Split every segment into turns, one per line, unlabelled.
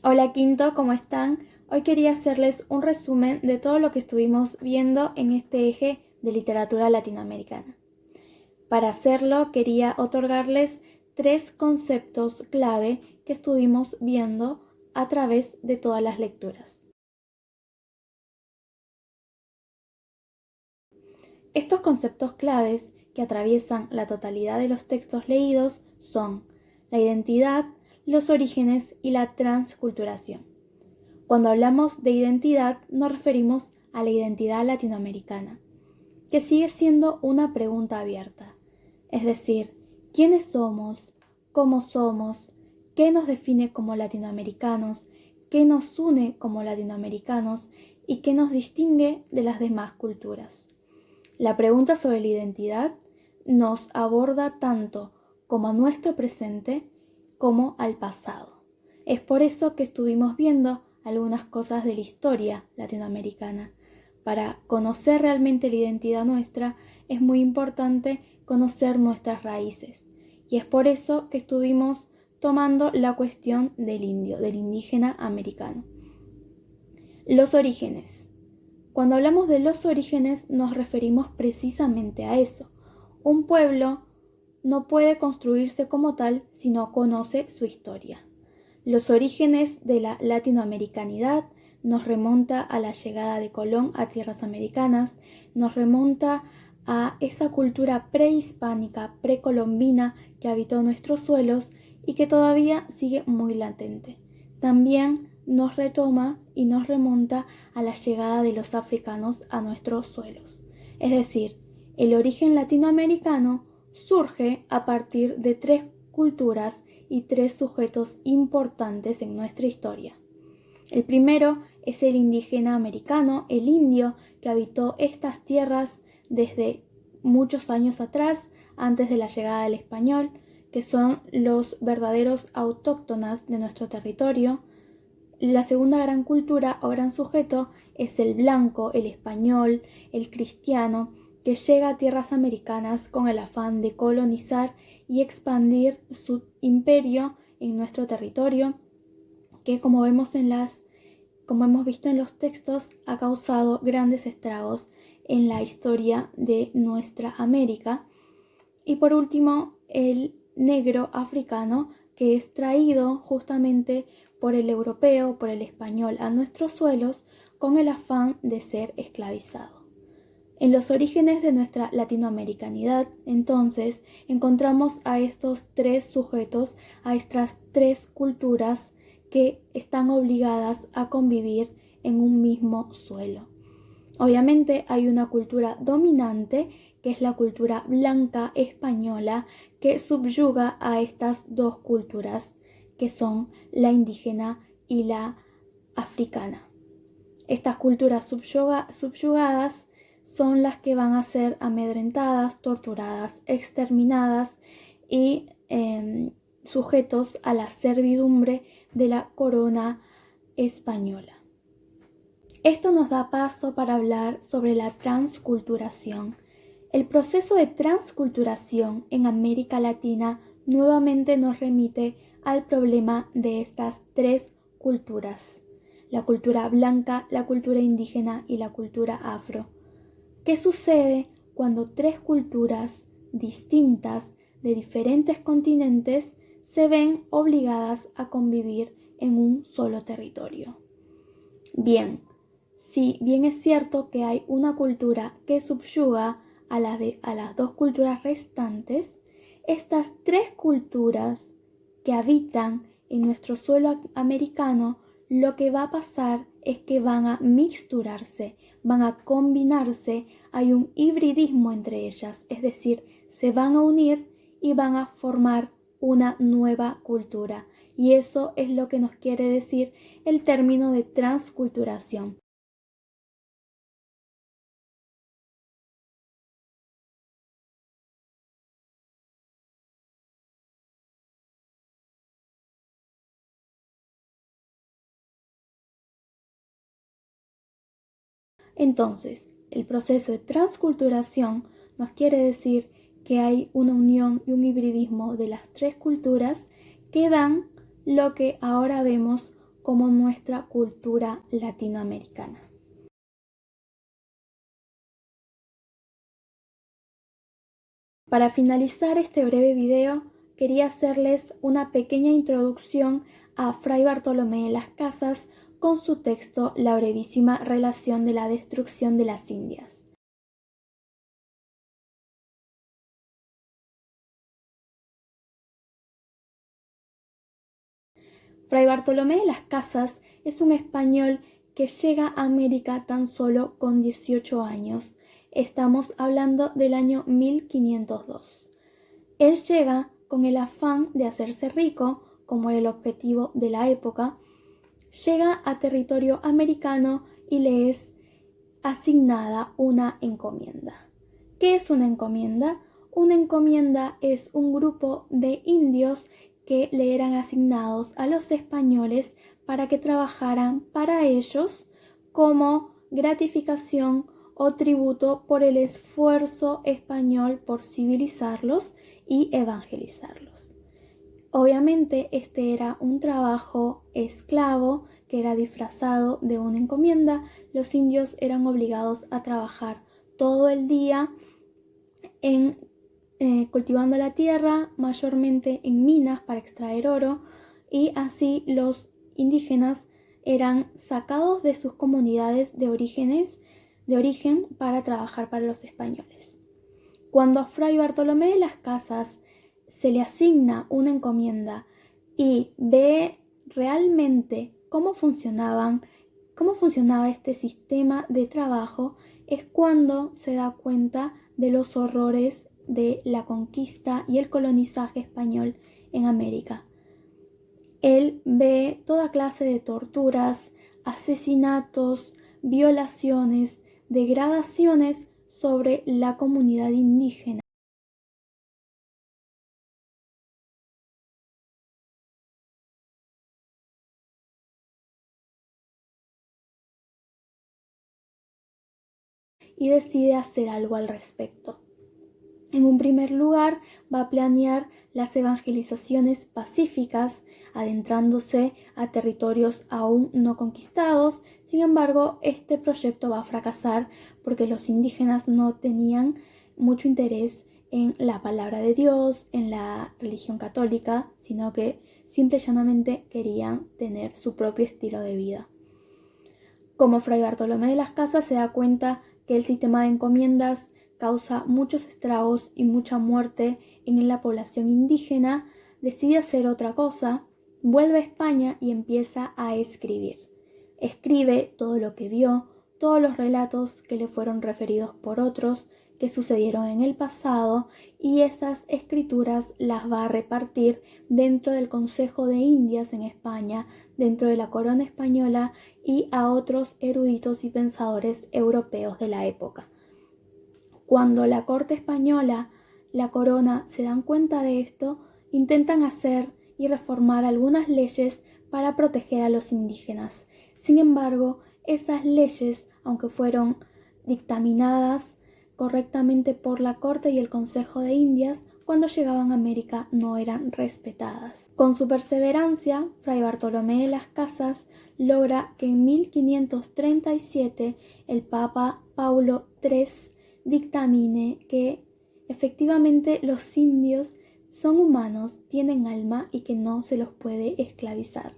Hola Quinto, ¿cómo están? Hoy quería hacerles un resumen de todo lo que estuvimos viendo en este eje de literatura latinoamericana. Para hacerlo quería otorgarles 3 conceptos clave que estuvimos viendo a través de todas las lecturas. Estos conceptos claves que atraviesan la totalidad de los textos leídos son la identidad, los orígenes y la transculturación. Cuando hablamos de identidad nos referimos a la identidad latinoamericana, que sigue siendo una pregunta abierta. Es decir, ¿quiénes somos? ¿Cómo somos? ¿Qué nos define como latinoamericanos? ¿Qué nos une como latinoamericanos? ¿Y qué nos distingue de las demás culturas? La pregunta sobre la identidad nos aborda tanto como a nuestro presente como al pasado. Es por eso que estuvimos viendo algunas cosas de la historia latinoamericana. Para conocer realmente la identidad nuestra es muy importante conocer nuestras raíces. Y es por eso que estuvimos tomando la cuestión del indio, del indígena americano. Los orígenes. Cuando hablamos de los orígenes nos referimos precisamente a eso. Un pueblo no puede construirse como tal si no conoce su historia. Los orígenes de la latinoamericanidad nos remonta a la llegada de Colón a tierras americanas, nos remonta a esa cultura prehispánica, precolombina que habitó nuestros suelos y que todavía sigue muy latente. También nos retoma y nos remonta a la llegada de los africanos a nuestros suelos. Es decir, el origen latinoamericano surge a partir de 3 culturas y 3 sujetos importantes en nuestra historia. El primero es el indígena americano, el indio, que habitó estas tierras desde muchos años atrás, antes de la llegada del español, que son los verdaderos autóctonas de nuestro territorio. La segunda gran cultura o gran sujeto es el blanco, el español, el cristiano, que llega a tierras americanas con el afán de colonizar y expandir su imperio en nuestro territorio, que como hemos visto en los textos, ha causado grandes estragos en la historia de nuestra América. Y por último, el negro africano, que es traído justamente por el europeo, por el español a nuestros suelos con el afán de ser esclavizado. En los orígenes de nuestra latinoamericanidad, entonces, encontramos a estos 3 sujetos, a estas 3 culturas que están obligadas a convivir en un mismo suelo. Obviamente hay una cultura dominante, que es la cultura blanca española, que subyuga a estas 2 culturas, que son la indígena y la africana. Estas culturas subyugadas son las que van a ser amedrentadas, torturadas, exterminadas y sujetos a la servidumbre de la corona española. Esto nos da paso para hablar sobre la transculturación. El proceso de transculturación en América Latina nuevamente nos remite al problema de estas 3 culturas: la cultura blanca, la cultura indígena y la cultura afro. ¿Qué sucede cuando 3 culturas distintas de diferentes continentes se ven obligadas a convivir en un solo territorio? Bien, si bien es cierto que hay una cultura que subyuga a las 2 culturas restantes, estas 3 culturas que habitan en nuestro suelo americano, lo que va a pasar es que van a mixturarse, van a combinarse, hay un hibridismo entre ellas, es decir, se van a unir y van a formar una nueva cultura. Y eso es lo que nos quiere decir el término de transculturación. Entonces, el proceso de transculturación nos quiere decir que hay una unión y un hibridismo de las 3 culturas que dan lo que ahora vemos como nuestra cultura latinoamericana. Para finalizar este breve video, quería hacerles una pequeña introducción a Fray Bartolomé de las Casas con su texto La brevísima relación de la destrucción de las Indias. Fray Bartolomé de las Casas es un español que llega a América tan solo con 18 años. Estamos hablando del año 1502. Él llega con el afán de hacerse rico, como era el objetivo de la época. Llega a territorio americano y le es asignada una encomienda. ¿Qué es una encomienda? Una encomienda es un grupo de indios que le eran asignados a los españoles para que trabajaran para ellos como gratificación o tributo por el esfuerzo español por civilizarlos y evangelizarlos. Obviamente este era un trabajo esclavo que era disfrazado de una encomienda. Los indios eran obligados a trabajar todo el día cultivando la tierra, mayormente en minas para extraer oro, y así los indígenas eran sacados de sus comunidades de origen para trabajar para los españoles. Cuando a Fray Bartolomé de las Casas se le asigna una encomienda y ve realmente cómo funcionaba este sistema de trabajo, es cuando se da cuenta de los horrores de la conquista y el colonizaje español en América. Él ve toda clase de torturas, asesinatos, violaciones, degradaciones sobre la comunidad indígena. Y decide hacer algo al respecto. En un primer lugar, va a planear las evangelizaciones pacíficas, adentrándose a territorios aún no conquistados. Sin embargo, este proyecto va a fracasar porque los indígenas no tenían mucho interés en la palabra de Dios, en la religión católica, sino que simple y llanamente querían tener su propio estilo de vida. Como Fray Bartolomé de las Casas se da cuenta que el sistema de encomiendas causa muchos estragos y mucha muerte en la población indígena, decide hacer otra cosa, vuelve a España y empieza a escribir. Escribe todo lo que vio, todos los relatos que le fueron referidos por otros, que sucedieron en el pasado, y esas escrituras las va a repartir dentro del Consejo de Indias en España, dentro de la corona española y a otros eruditos y pensadores europeos de la época. Cuando la corte española, la corona, se dan cuenta de esto, intentan hacer y reformar algunas leyes para proteger a los indígenas. Sin embargo, esas leyes, aunque fueron dictaminadas correctamente por la corte y el Consejo de Indias, cuando llegaban a América no eran respetadas. Con su perseverancia, Fray Bartolomé de las Casas logra que en 1537 el Papa Paulo III dictamine que efectivamente los indios son humanos, tienen alma y que no se los puede esclavizar,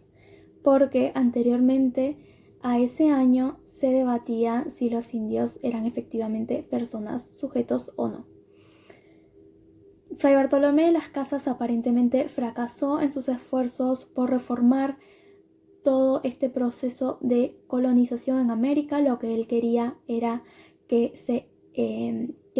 porque anteriormente a ese año se debatía si los indios eran efectivamente personas, sujetos o no. Fray Bartolomé de las Casas aparentemente fracasó en sus esfuerzos por reformar todo este proceso de colonización en América. Lo que él quería era que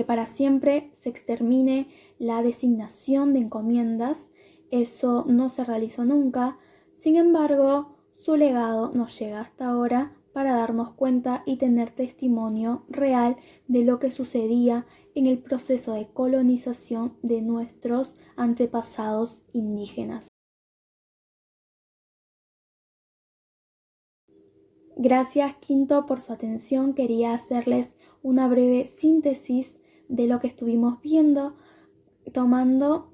para siempre se extermine la designación de encomiendas. Eso no se realizó nunca. Sin embargo, su legado nos llega hasta ahora para darnos cuenta y tener testimonio real de lo que sucedía en el proceso de colonización de nuestros antepasados indígenas. Gracias, Quinto, por su atención. Quería hacerles una breve síntesis de lo que estuvimos viendo, tomando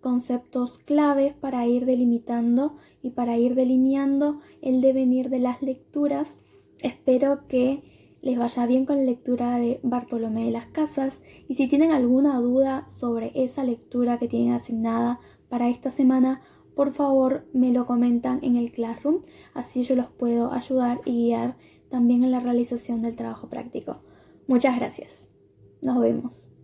conceptos claves para ir delimitando y para ir delineando el devenir de las lecturas. Espero que les vaya bien con la lectura de Bartolomé de las Casas, y si tienen alguna duda sobre esa lectura que tienen asignada para esta semana, por favor me lo comentan en el Classroom, así yo los puedo ayudar y guiar también en la realización del trabajo práctico. Muchas gracias. Nos vemos.